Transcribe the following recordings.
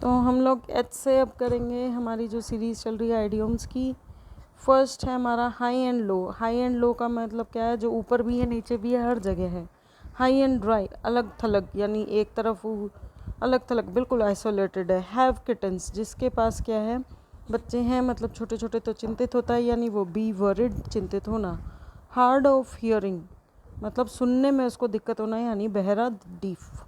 तो हम लोग एच से अब करेंगे हमारी जो सीरीज़ चल रही है आइडियम्स की। फर्स्ट है हमारा high and low. High and low का मतलब क्या है, जो ऊपर भी है नीचे भी है, हर जगह है। हाई एंड ड्राई, अलग थलग, यानी एक तरफ अलग थलग, बिल्कुल आइसोलेटेड है। हैव किटन्स, जिसके पास क्या है, बच्चे हैं, मतलब छोटे छोटे, तो चिंतित होता है, यानी वो बी वरिड, चिंतित होना। हार्ड ऑफ हियरिंग, मतलब सुनने में उसको दिक्कत होना, यानी बहरा, deaf.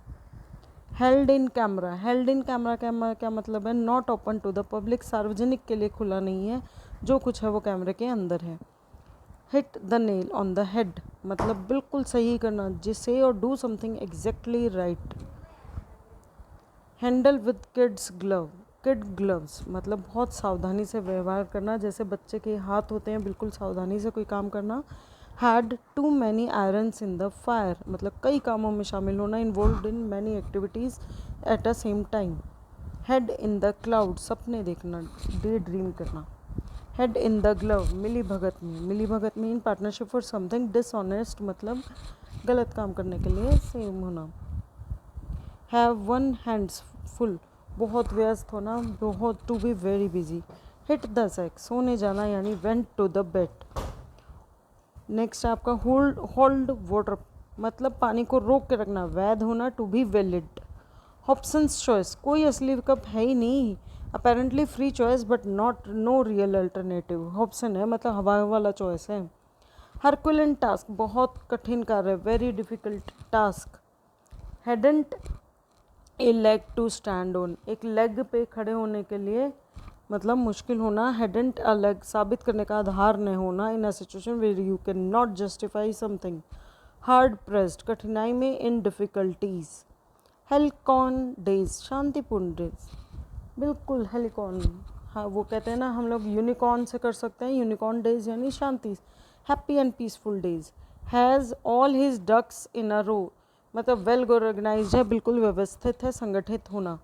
Held in camera, held in camera क्या मतलब है, not open to the public, सार्वजनिक के लिए खुला नहीं है, जो कुछ है वो कैमरे के अंदर है। Hit the nail on the head, मतलब बिल्कुल सही करना, जिसे और do something exactly right. Handle with kids glove, kid gloves, मतलब बहुत सावधानी से व्यवहार करना, जैसे बच्चे के हाथ होते हैं, बिल्कुल सावधानी से कोई काम करना। Had too many irons in the fire, मतलब कई कामों में शामिल होना, involve in many activities at a same time. Head in the cloud, सपने देखना, डे ड्रीम करना। हेड इन द ग्लव, मिली भगत में, मिली भगत में, in partnership for something dishonest, मतलब गलत काम करने के लिए सेम होना। हैव वन हैंड्स फुल, बहुत व्यस्त होना, बहुत, to be very busy. Hit the sack, सोने जाना, यानी went to the bed. Next आपका होल्ड वाटर, मतलब पानी को रोक के रखना, वैध होना, to be valid. Hobson's choice, कोई असली विकल्प है ही नहीं, apparently free choice but not, no real alternative. Hobson है मतलब हवा वाला चॉइस है। हरकुलन टास्क, बहुत कठिन कार्य, very difficult task. Hadn't a leg to stand on, एक लेग पे खड़े होने के लिए मतलब मुश्किल होना। हेडेंट अ लेग, साबित करने का आधार न होना, in a situation where you can not justify something. Hard pressed, कठिनाई में, इन डिफिकल्टीज। हेलिकॉन डेज, शांतिपूर्ण डेज, बिल्कुल हेलिकॉन, हाँ वो कहते हैं ना हम लोग यूनिकॉर्न से कर सकते हैं, यूनिकॉर्न डेज यानी शांति। Happy and peaceful days. Has all his ducks in a row, मतलब वेल ऑर्गेनाइज्ड है, बिल्कुल व्यवस्थित है, संगठित होना।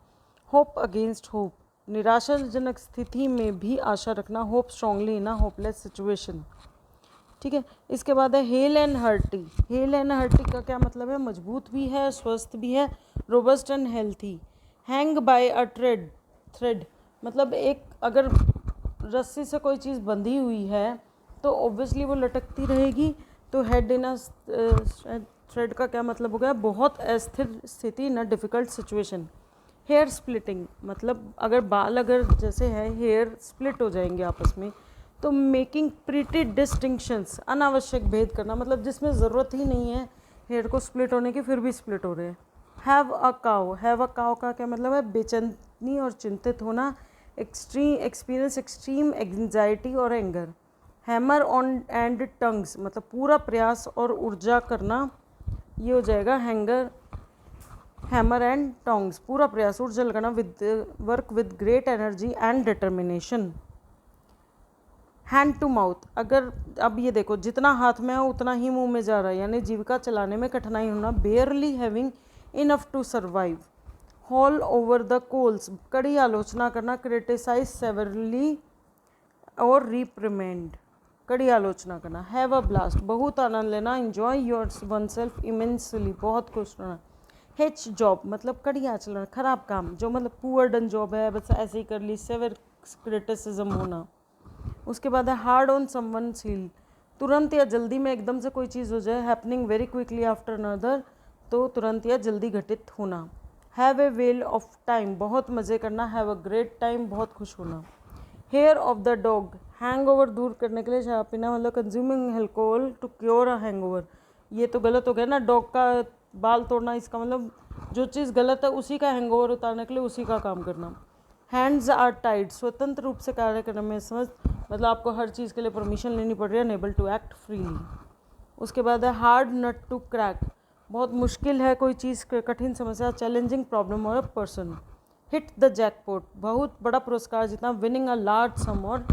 होप अगेंस्ट होप, निराशाजनक स्थिति में भी आशा रखना, होप स्ट्रांगली इन अ होपलेस सिचुएशन। ठीक है, इसके बाद है hello and hearty. Hello and hearty का क्या मतलब है, मजबूत भी है, स्वस्थ भी है, robust and healthy. Hang bye a thread, मतलब एक अगर रस्सी से कोई चीज़ बंधी हुई है तो ऑब्वियसली वो लटकती रहेगी। तो हेड इन अ थ्रेड का क्या मतलब हो गया, बहुत अस्थिर स्थिति, in a difficult situation. Hair splitting, मतलब अगर बाल अगर जैसे है हेयर स्प्लिट हो जाएंगे आपस में, तो मेकिंग प्रीटी डिस्टिंक्शंस, अनावश्यक भेद करना, मतलब जिसमें ज़रूरत ही नहीं है हेयर को स्प्लिट होने की, फिर भी स्प्लिट हो रहे हैं। Have a cow, have a cow का क्या मतलब है, बेचैनी और चिंतित होना, एक्सपीरियंस एक्सट्रीम एंजाइटी और anger. Hammer on and tongues, मतलब पूरा प्रयास और ऊर्जा करना, ये हो जाएगा हैंगर, हैमर एंड टोंग्स, पूरा प्रयास, ऊर्जा लगाना, with work with great energy and determination. Hand to mouth, अगर अब ये देखो जितना हाथ में है उतना ही मुंह में जा रहा है, यानी जीविका चलाने में कठिनाई होना। Barely having enough to survive. Haul over the coals, कड़ी आलोचना करना, क्रिटिसाइज सेवरली और रिप्रिमेंड, कड़ी आलोचना करना। हैव अ ब्लास्ट, बहुत आनंद लेना, enjoy your one self immensely, बहुत खुश रहना। हिच जॉब, मतलब कड़ी आचरण, खराब काम, जो मतलब पुअर डन जॉब है, बस ऐसे ही कर ली, सेवर क्रिटिसिज्म होना। उसके बाद है हार्ड ऑन समवन सील, तुरंत या जल्दी में एकदम से कोई चीज़ हो जाए, happening very quickly after another, तो तुरंत या जल्दी घटित होना। Have a well of time, बहुत मज़े करना, हैव अ ग्रेट टाइम, बहुत खुश होना। Hair of the dog, hangover दूर करने के लिए शराब पीना, मतलब consuming alcohol to cure a hangover, ये तो गलत हो गया ना, डॉग का बाल तोड़ना, इसका मतलब जो चीज़ गलत है उसी का हैंगओवर उतारने के लिए उसी का काम करना। हैंड्स आर टाइड, स्वतंत्र रूप से कार्य करने में समझ, मतलब आपको हर चीज़ के लिए परमिशन लेनी पड़ रही है, अनेबल टू एक्ट फ्रीली। उसके बाद है हार्ड नट टू क्रैक, बहुत मुश्किल है कोई चीज़, कठिन समस्या, चैलेंजिंग प्रॉब्लम और पर्सन। हिट द जैकपॉट, बहुत बड़ा पुरस्कार जीतना, विनिंग अ लार्ज सम और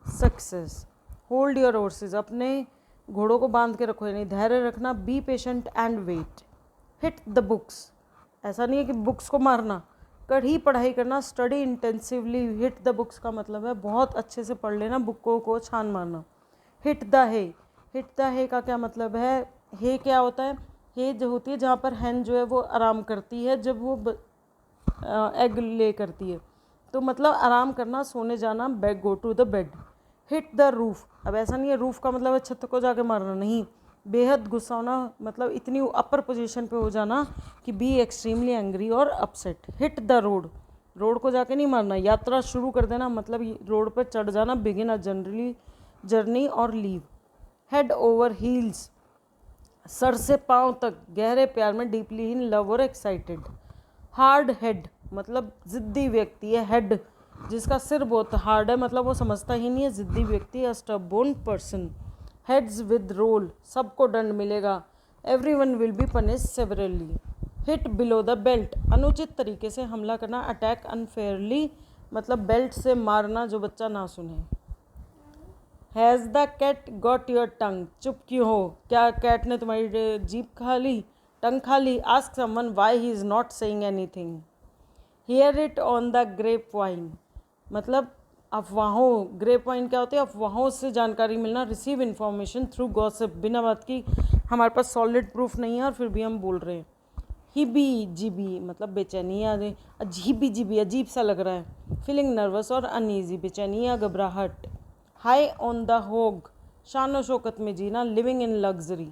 सक्सेस। होल्ड योर हॉर्सेस, अपने घोड़ों को बांध के रखो, यानी धैर्य रखना। Be patient and wait. Hit the books, ऐसा नहीं है कि बुक्स को मारना, कड़ी पढ़ाई करना, study intensively. Hit the books का मतलब है बहुत अच्छे से पढ़ लेना, बुकों को छान मारना। Hit the hay, hit the hay का क्या मतलब है, हे क्या होता है, हे जो होती है जहाँ पर हैन जो है वो आराम करती है, जब वो एग ले करती है, तो मतलब आराम करना, सोने जाना, bed, go to the bed. Hit the roof, अब ऐसा नहीं है रूफ का मतलब है छत को जाके मारना, नहीं, बेहद गुस्सा होना, मतलब इतनी अपर पोजीशन पे हो जाना कि बी एक्सट्रीमली एंग्री और upset. Hit the road, road को जाके नहीं मारना, यात्रा शुरू कर देना, मतलब रोड पर चढ़ जाना, बिगिन अ जनरली जर्नी और leave. Head over heels, sir से पांव तक गहरे प्यार में, डीपली इन लव और एक्साइटेड। हार्ड हेड, मतलब जिद्दी व्यक्ति है, हेड जिसका सिर बहुत हार्ड है, मतलब वो समझता ही नहीं है, जिद्दी व्यक्ति, a stubborn person. Heads with roll, सबको दंड मिलेगा, everyone will be punish severely. Hit below the belt, अनुचित तरीके से हमला करना, अटैक अनफेयरली, मतलब बेल्ट से मारना जो बच्चा ना सुने। Has the cat got your tongue, चुप क्यों हो, क्या कैट ने तुम्हारी जीभ खा ली, टंग खा ली। Ask someone why he is not saying anything. Hear it on the grapevine, मतलब अफवाहों, ग्रेप वाइन क्या होती है, अफवाहों से जानकारी मिलना। रिसीव इन्फॉर्मेशन थ्रू गॉसिप, बिना बात की, हमारे पास सॉलिड प्रूफ नहीं है और फिर भी हम बोल रहे हैं। हिबी जिबी, मतलब बेचैनी या अजीबी जिबी, अजीब सा लग रहा है। फीलिंग नर्वस और अनईजी, बेचैनी या घबराहट। हाई ऑन द होग, शान शौकत में जीना, living in luxury.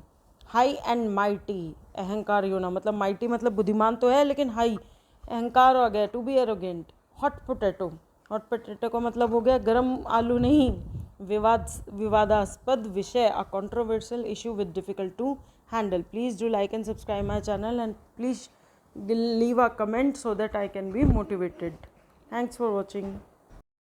High and mighty, अहंकारी होना, मतलब माइटी मतलब बुद्धिमान तो है लेकिन हाई, अहंकार हो गया, to be arrogant. Hot potato, hot potato का मतलब हो गया गर्म आलू नहीं, विवादास्पद विषय, a controversial issue with difficult to handle. Please do like and subscribe my channel, and please leave a comment so that I can be motivated. Thanks for watching.